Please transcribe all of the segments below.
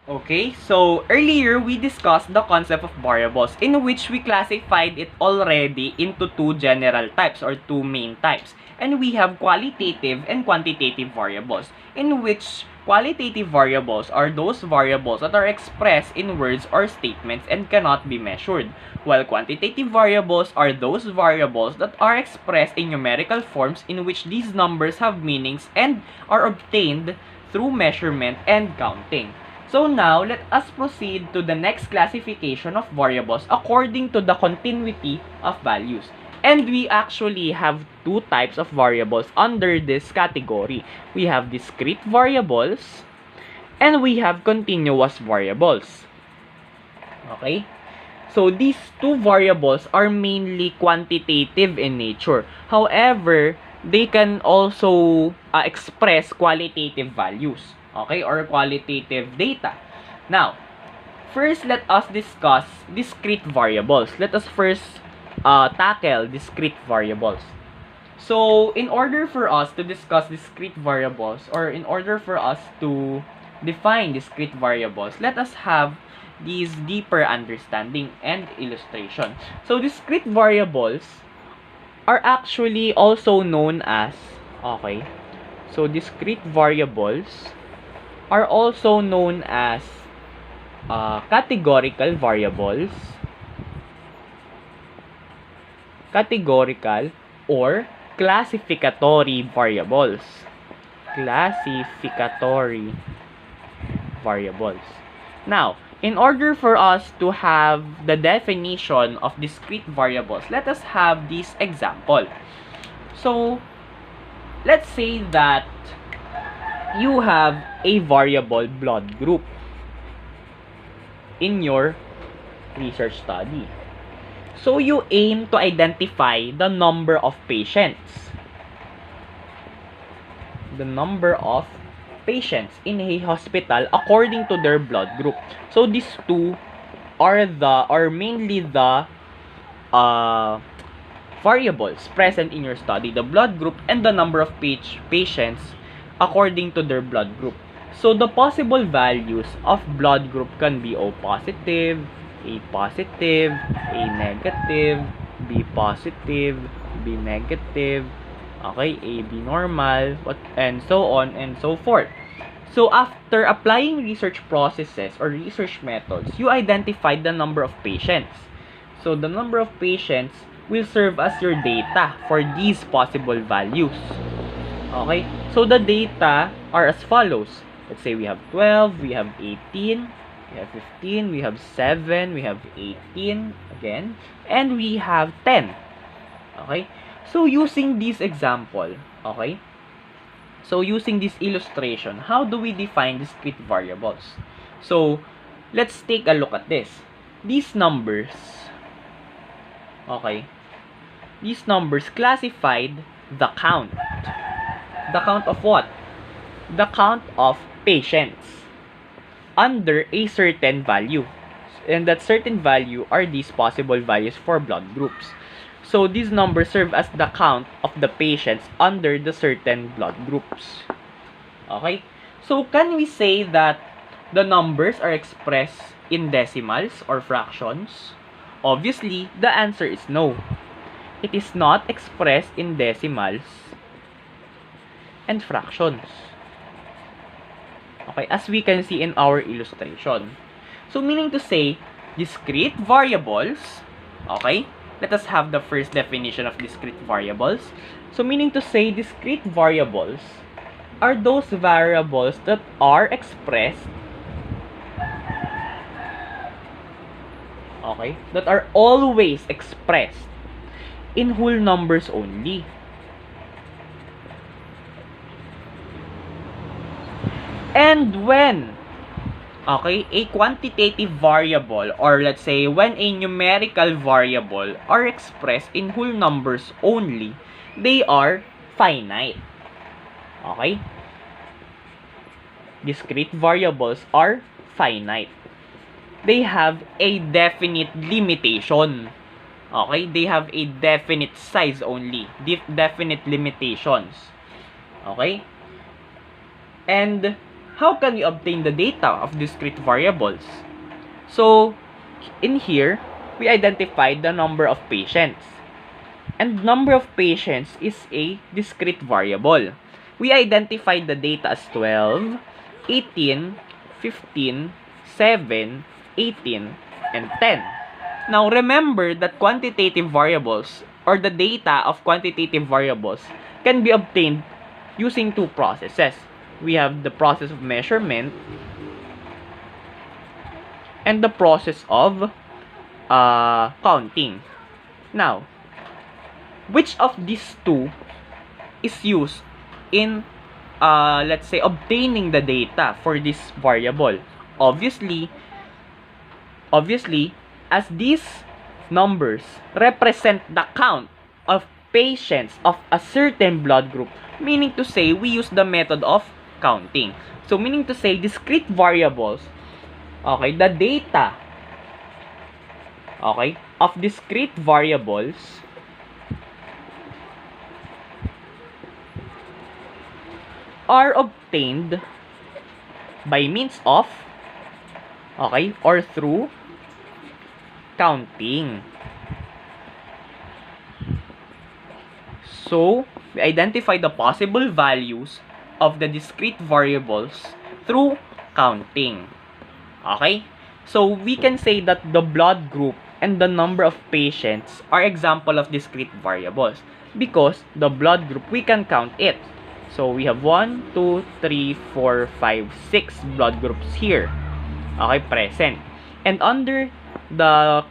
Okay, so earlier we discussed the concept of variables in which we classified it already into two general types or two main types. And we have qualitative and quantitative variables, in which qualitative variables are those variables that are expressed in words or statements and cannot be measured, while quantitative variables are those variables that are expressed in numerical forms in which these numbers have meanings and are obtained through measurement and counting. So now, let us proceed to the next classification of variables according to the continuity of values. And we actually have two types of variables under this category. We have discrete variables and we have continuous variables. Okay? So these two variables are mainly quantitative in nature. However, they can also express qualitative values, okay, or qualitative data. Now, first let us discuss discrete variables. Let us first tackle discrete variables. So, in order for us to discuss discrete variables, or in order for us to define discrete variables, let us have these deeper understanding and illustration. So, discrete variables are actually also known as, okay, so discrete variables are also known as categorical variables, categorical or classificatory variables. Classificatory variables. Now, in order for us to have the definition of discrete variables, let us have this example. So, let's say that you have a variable blood group in your research study. So, you aim to identify the number of patients. The number of patients in a hospital according to their blood group. So, these two are mainly the variables present in your study, the blood group and the number of patients according to their blood group. So the possible values of blood group can be O positive, A positive, A negative, B positive, B negative, okay, AB normal, and so on and so forth. So after applying research processes or research methods, you identified the number of patients. So the number of patients will serve as your data for these possible values. Okay? So the data are as follows. Let's say we have 12, we have 18, we have 15, we have 7, we have 18 again, and we have 10. Okay? So using this example, okay? So using this illustration, how do we define discrete variables? So let's take a look at this. These numbers, okay? These numbers classified the count. The count of what? The count of patients under a certain value. And that certain value are these possible values for blood groups. So these numbers serve as the count of the patients under the certain blood groups. Okay? So can we say that the numbers are expressed in decimals or fractions? Obviously, the answer is no. It is not expressed in decimals and fractions. Okay, as we can see in our illustration. So, meaning to say, discrete variables, okay, let us have the first definition of discrete variables. So, meaning to say, discrete variables are those variables that are expressed, okay, that are always expressed in whole numbers only. And when, okay, a quantitative variable, or let's say when a numerical variable are expressed in whole numbers only, they are finite. Okay? Discrete variables are finite. They have a definite limitation. Okay? They have a definite size only. Definite limitations. Okay? And how can we obtain the data of discrete variables? So, in here, we identified the number of patients. And number of patients is a discrete variable. We identified the data as 12, 18, 15, 7, 18, and 10. Now, remember that quantitative variables or the data of quantitative variables can be obtained using two processes. We have the process of measurement and the process of counting. Now, which of these two is used in, let's say, obtaining the data for this variable? Obviously, as these numbers represent the count of patients of a certain blood group, meaning to say, we use the method of counting. So, meaning to say, discrete variables, okay, the data, okay, of discrete variables are obtained by means of, okay, or through counting. So, we identify the possible values of the discrete variables through counting. Okay? So, we can say that the blood group and the number of patients are example of discrete variables because the blood group, we can count it. So, we have 1, 2, 3, 4, 5, 6 blood groups here. Okay, present. And under the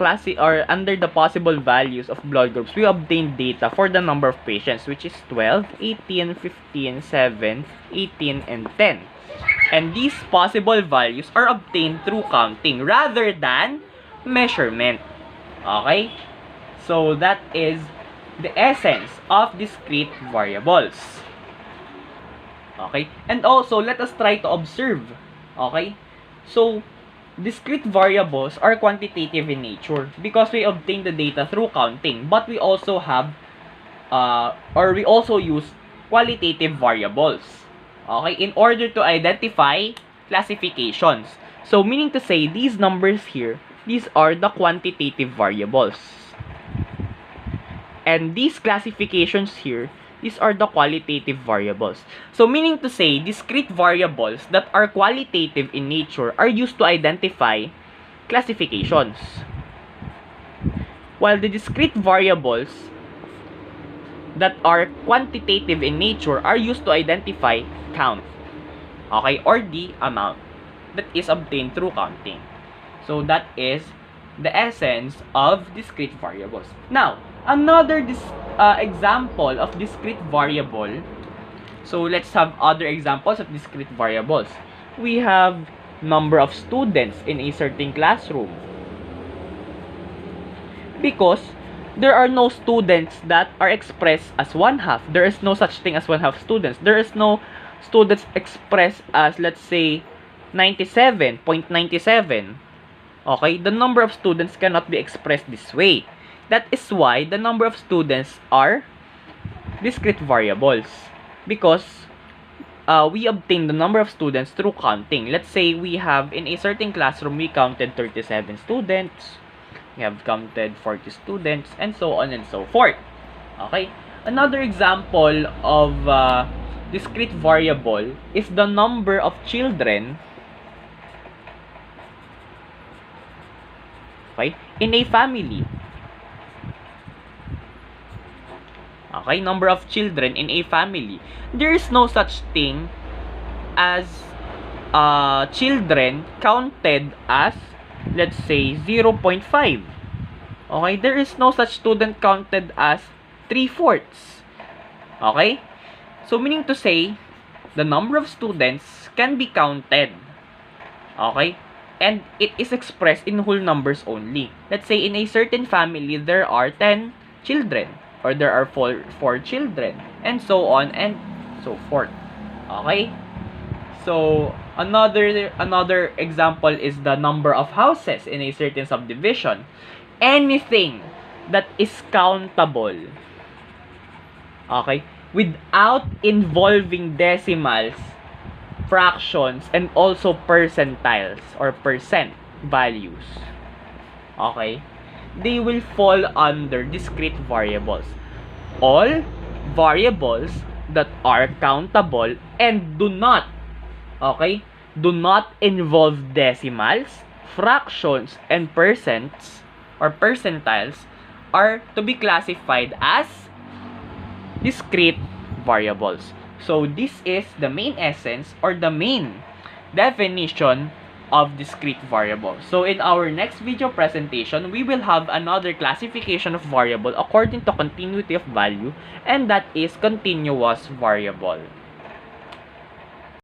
under the possible values of blood groups, we obtain data for the number of patients, which is 12, 18, 15, 7, 18, and 10. And these possible values are obtained through counting rather than measurement. Okay? So, that is the essence of discrete variables. Okay? And also, let us try to observe. Okay? So, discrete variables are quantitative in nature because we obtain the data through counting, but we also have we also use qualitative variables, okay, in order to identify classifications. So, meaning to say, these numbers here, these are the quantitative variables. And these classifications here, these are the qualitative variables. So, meaning to say, discrete variables that are qualitative in nature are used to identify classifications. While the discrete variables that are quantitative in nature are used to identify count. Okay? Or the amount that is obtained through counting. So, that is the essence of discrete variables. Now, another example of discrete variable. So, let's have other examples of discrete variables. We have number of students in a certain classroom. Because there are no students that are expressed as one half. There is no such thing as one half students. There is no students expressed as, let's say, 97.97. Okay? The number of students cannot be expressed this way. That is why the number of students are discrete variables. Because we obtain the number of students through counting. Let's say we have, in a certain classroom, we counted 37 students. We have counted 40 students, and so on and so forth. Okay? Another example of discrete variable is the number of children, okay, in a family. Okay, number of children in a family. There is no such thing as children counted as, let's say, 0.5. Okay, there is no such student counted as 3/4. Okay? So, meaning to say, the number of students can be counted. Okay? And it is expressed in whole numbers only. Let's say, in a certain family, there are 10 children. Or there are 4 children. And so on and so forth. Okay? So, another example is the number of houses in a certain subdivision. Anything that is countable, okay, without involving decimals, fractions, and also percentiles or percent values. Okay? They will fall under discrete variables. All variables that are countable and do not involve decimals, fractions, and percents or percentiles are to be classified as discrete variables. So this is the main essence or the main definition of discrete variables. So in our next video presentation, we will have another classification of variable according to continuity of value, and that is continuous variable.